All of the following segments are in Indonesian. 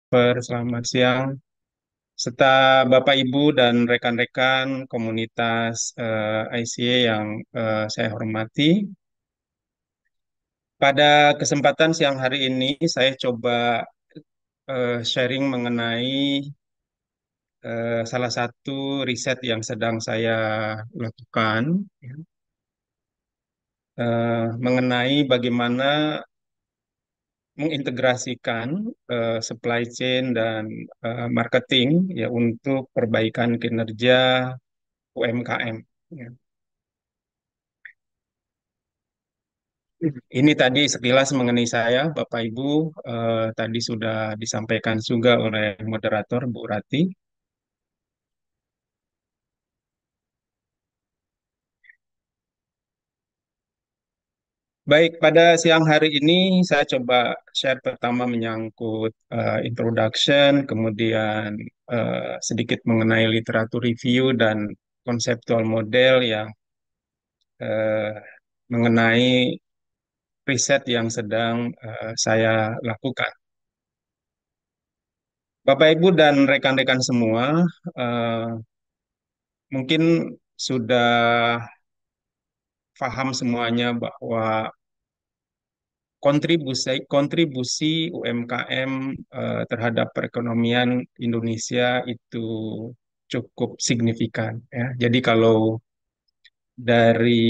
Selamat siang, serta Bapak Ibu dan rekan-rekan komunitas ICA yang saya hormati. Pada kesempatan siang hari ini, saya coba sharing mengenai salah satu riset yang sedang saya lakukan, ya, mengenai bagaimana mengintegrasikan supply chain dan marketing ya untuk perbaikan kinerja UMKM. Ya. Ini tadi sekilas mengenai saya, Bapak Ibu, tadi sudah disampaikan juga oleh moderator Bu Rati. Baik, pada siang hari ini saya coba share pertama menyangkut introduction, kemudian sedikit mengenai literatur review dan konseptual model yang eh, mengenai riset yang sedang saya lakukan. Bapak Ibu dan rekan-rekan semua, eh, mungkin sudah paham semuanya bahwa kontribusi UMKM terhadap perekonomian Indonesia itu cukup signifikan ya. Jadi kalau dari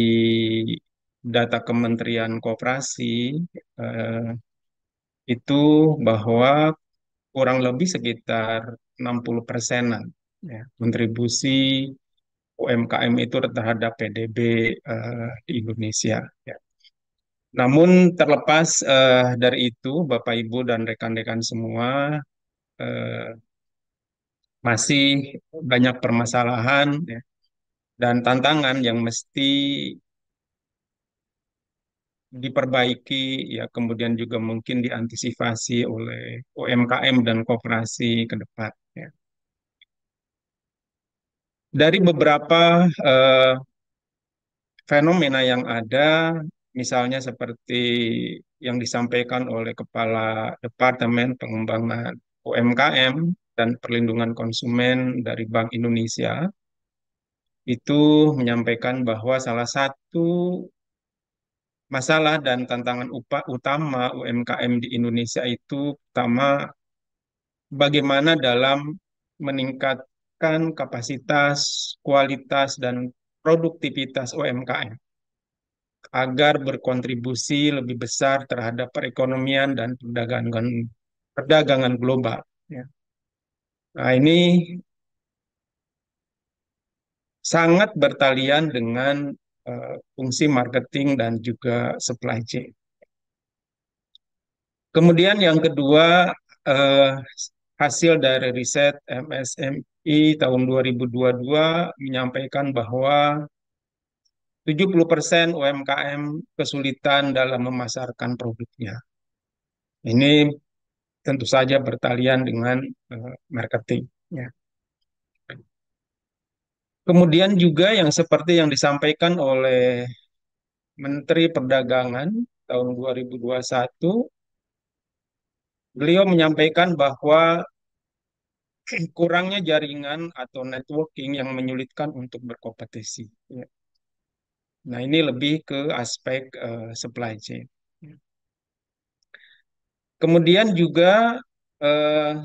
data Kementerian Koperasi eh, itu bahwa kurang lebih sekitar 60 persenan ya, kontribusi UMKM itu terhadap PDB di Indonesia. Ya. Namun terlepas dari itu, Bapak Ibu dan rekan-rekan semua eh, masih banyak permasalahan ya, dan tantangan yang mesti diperbaiki ya, kemudian juga mungkin diantisipasi oleh UMKM dan koperasi ke depan. Ya. Dari beberapa fenomena yang ada, misalnya seperti yang disampaikan oleh Kepala Departemen Pengembangan UMKM dan Perlindungan Konsumen dari Bank Indonesia, itu menyampaikan bahwa salah satu masalah dan tantangan utama UMKM di Indonesia itu pertama, bagaimana dalam meningkatkan kapasitas, kualitas, dan produktivitas UMKM agar berkontribusi lebih besar terhadap perekonomian dan perdagangan global. Ya. Nah, ini sangat bertalian dengan fungsi marketing dan juga supply chain. Kemudian yang kedua, eh, hasil dari riset MSMI tahun 2022 menyampaikan bahwa 70% UMKM kesulitan dalam memasarkan produknya. Ini tentu saja bertalian dengan marketing. Ya. Kemudian juga yang seperti yang disampaikan oleh Menteri Perdagangan tahun 2021, beliau menyampaikan bahwa kurangnya jaringan atau networking yang menyulitkan untuk berkompetisi. Ya. Nah, ini lebih ke aspek supply chain. Kemudian juga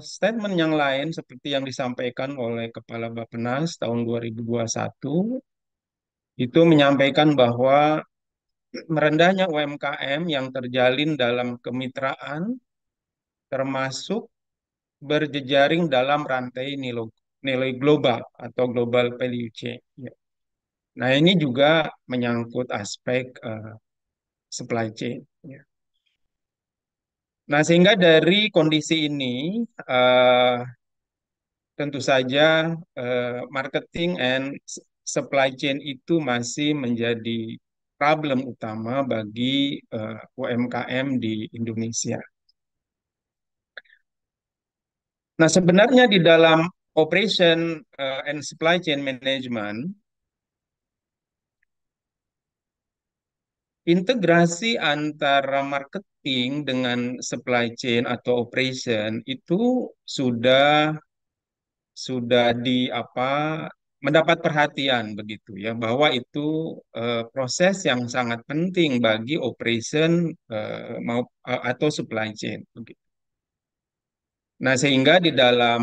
statement yang lain seperti yang disampaikan oleh Kepala Bappenas tahun 2021 itu menyampaikan bahwa merendahnya UMKM yang terjalin dalam kemitraan termasuk berjejaring dalam rantai nilai global atau global value chain. Ya. Nah, ini juga menyangkut aspek supply chain. Ya. Nah, sehingga dari kondisi ini, eh, tentu saja marketing and supply chain itu masih menjadi problem utama bagi UMKM di Indonesia. Nah, sebenarnya di dalam operation and supply chain management, integrasi antara marketing marketing dengan supply chain atau operation itu sudah sudah di apa mendapat perhatian begitu ya bahwa itu proses yang sangat penting bagi operation atau supply chain begitu. Nah, sehingga di dalam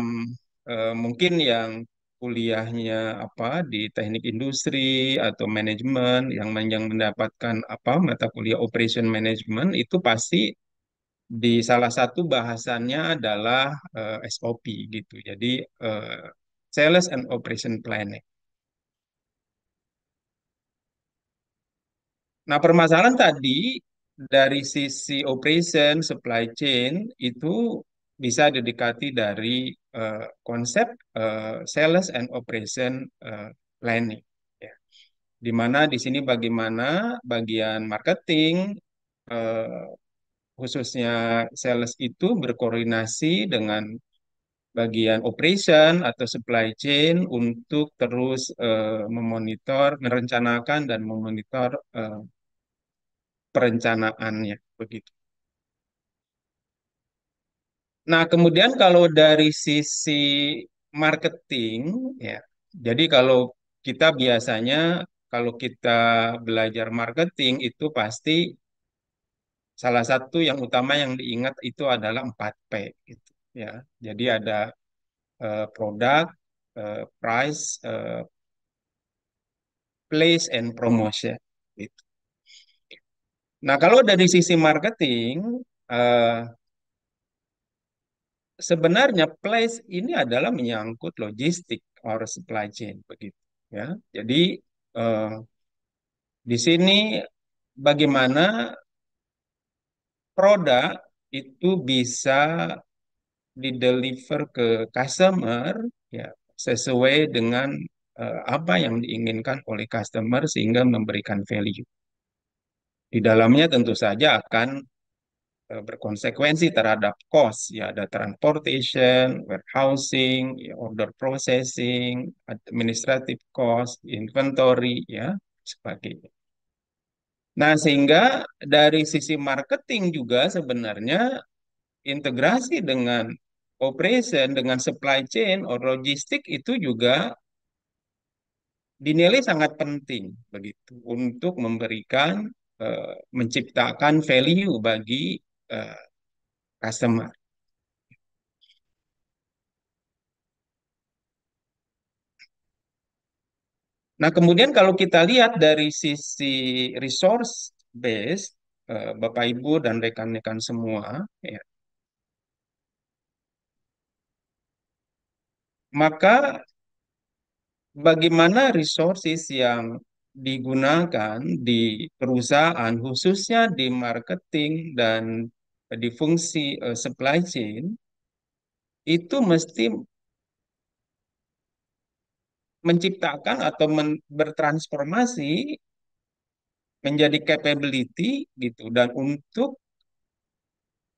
mungkin yang kuliahnya apa di teknik industri atau manajemen yang mendapatkan apa mata kuliah operation management itu pasti di salah satu bahasannya adalah SOP gitu. Jadi eh, Sales and Operation Planning. Nah, permasalahan tadi dari sisi operation, supply chain itu bisa didekati dari konsep sales and operation planning. Ya. Di mana di sini bagaimana bagian marketing eh, khususnya sales itu berkoordinasi dengan bagian operation atau supply chain untuk terus memonitor, merencanakan dan memonitor perencanaannya begitu. Nah, kemudian kalau dari sisi marketing ya. Jadi kalau kita biasanya kalau kita belajar marketing itu pasti salah satu yang utama yang diingat itu adalah 4P gitu ya. Jadi ada produk, price, place and promotion gitu. Nah, kalau dari sisi marketing eh, sebenarnya place ini adalah menyangkut logistik or supply chain begitu ya. Jadi eh, di sini bagaimana produk itu bisa dideliver ke customer ya sesuai dengan apa yang diinginkan oleh customer sehingga memberikan value. Di dalamnya tentu saja akan berkonsekuensi terhadap cost ya ada transportation, warehousing, ya, order processing, administrative cost, inventory ya sebagainya. Nah, sehingga dari sisi marketing juga sebenarnya integrasi dengan operation dengan supply chain atau logistik itu juga dinilai sangat penting begitu untuk memberikan menciptakan value bagi eh, customer. Nah, kemudian kalau kita lihat dari sisi resource base, Bapak Ibu dan rekan-rekan semua, ya, maka bagaimana resources yang digunakan di perusahaan, khususnya di marketing dan di fungsi supply chain, itu mesti menciptakan atau bertransformasi menjadi capability gitu dan untuk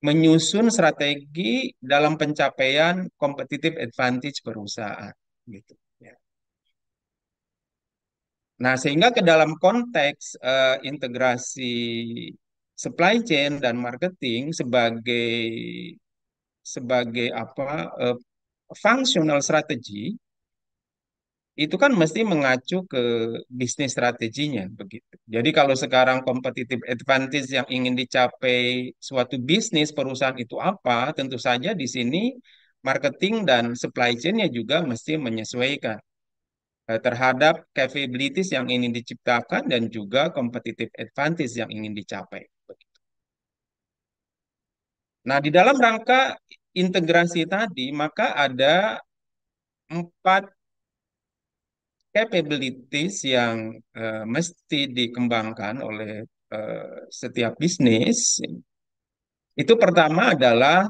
menyusun strategi dalam pencapaian competitive advantage perusahaan gitu ya. Nah, sehingga ke dalam konteks integrasi supply chain dan marketing sebagai apa functional strategy itu kan mesti mengacu ke bisnis strateginya begitu. Jadi kalau sekarang competitive advantage yang ingin dicapai suatu bisnis perusahaan itu apa, tentu saja di sini marketing dan supply chain-nya juga mesti menyesuaikan terhadap capabilities yang ingin diciptakan dan juga competitive advantage yang ingin dicapai. Nah, di dalam rangka integrasi tadi, maka ada 4 capabilities yang mesti dikembangkan oleh setiap bisnis. Itu pertama adalah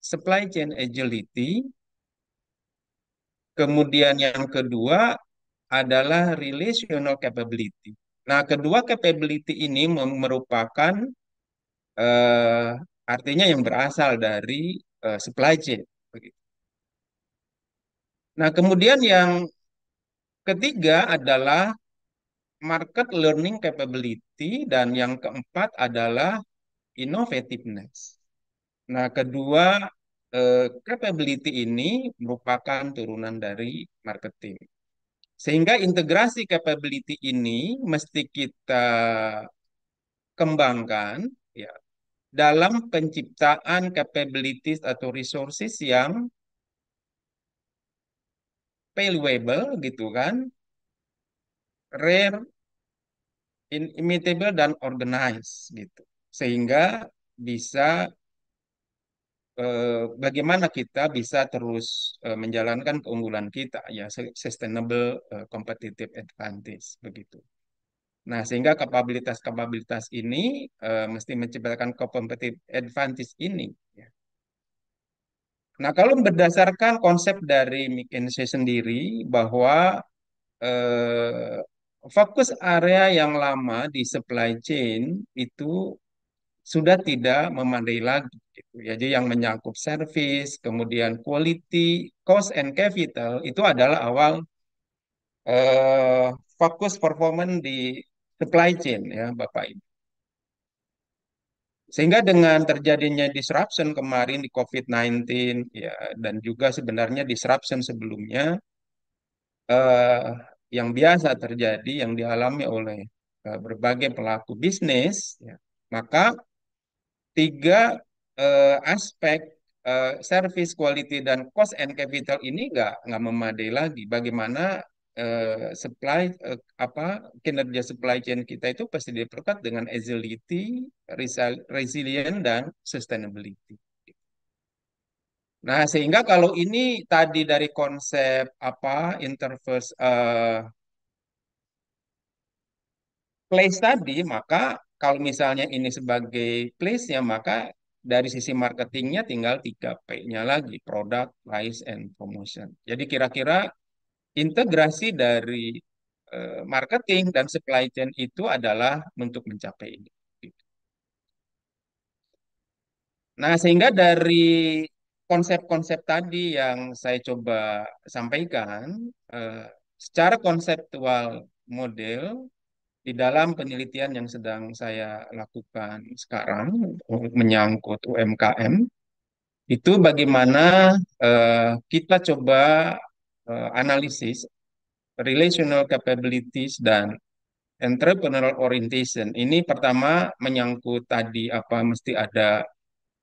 supply chain agility, kemudian yang kedua adalah relational capability. Nah, kedua capability ini merupakan eh, artinya yang berasal dari supply chain. Begitu. Nah, kemudian yang ketiga adalah market learning capability dan yang keempat adalah innovativeness. Nah, kedua, capability ini merupakan turunan dari marketing. Sehingga integrasi capability ini mesti kita kembangkan ya dalam penciptaan capabilities atau resources yang valuable gitu kan, rare, imitable dan organized gitu. Sehingga bisa bagaimana kita bisa terus menjalankan keunggulan kita ya sustainable competitive advantage begitu. Nah, sehingga kapabilitas-kapabilitas ini mesti menciptakan competitive advantage ini ya. Nah, kalau berdasarkan konsep dari McKinsey sendiri bahwa eh, fokus area yang lama di supply chain itu sudah tidak memadai lagi gitu. Ya. Jadi yang menyangkut service, kemudian quality, cost and capital itu adalah awal eh, fokus performance di supply chain ya Bapak Ibu. Sehingga dengan terjadinya disruption kemarin di COVID-19 ya dan juga sebenarnya disruption sebelumnya eh, yang biasa terjadi yang dialami oleh berbagai pelaku bisnis ya, maka tiga aspek service quality dan cost and capital ini nggak memadai lagi. Bagaimana supply apa kinerja supply chain kita itu pasti diperkuat dengan agility, resilient dan sustainability. Nah, sehingga kalau ini tadi dari konsep apa interface place tadi, maka kalau misalnya ini sebagai place-nya, maka dari sisi marketingnya tinggal 3P-nya lagi, product, price, and promotion. Jadi kira-kira integrasi dari marketing dan supply chain itu adalah untuk mencapai ini. Nah, sehingga dari konsep-konsep tadi yang saya coba sampaikan, eh, secara konseptual model di dalam penelitian yang sedang saya lakukan sekarang menyangkut UMKM, itu bagaimana kita coba analisis relational capabilities dan entrepreneurial orientation. Ini pertama menyangkut tadi apa mesti ada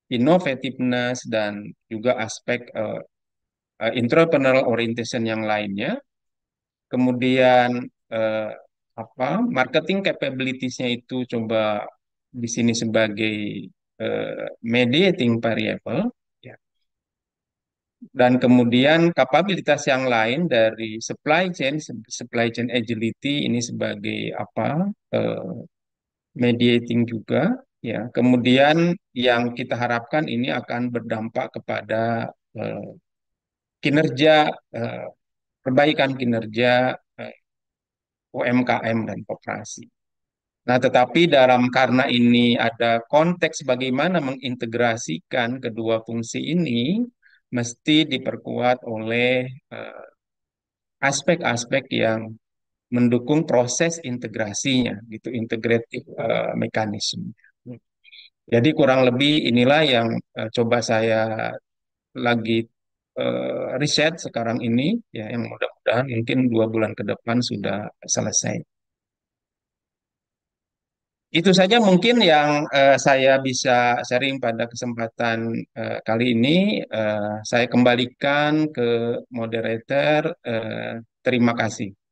innovativeness dan juga aspek entrepreneurial orientation yang lainnya. Kemudian eh, apa marketing capabilities-nya itu coba di sini sebagai mediating variable ya. Dan kemudian kapabilitas yang lain dari supply chain agility ini sebagai apa eh, mediating juga ya. Kemudian yang kita harapkan ini akan berdampak kepada eh, kinerja eh, perbaikan kinerja UMKM dan koperasi. Nah, tetapi karena ini ada konteks bagaimana mengintegrasikan kedua fungsi ini, mesti diperkuat oleh eh, aspek-aspek yang mendukung proses integrasinya, gitu, integrative mechanism. Jadi kurang lebih inilah yang coba saya lagi riset sekarang ini, ya, yang mudah-mudahan mungkin 2 bulan ke depan sudah selesai. Itu saja mungkin yang saya bisa sharing pada kesempatan kali ini. Saya kembalikan ke moderator. Terima kasih.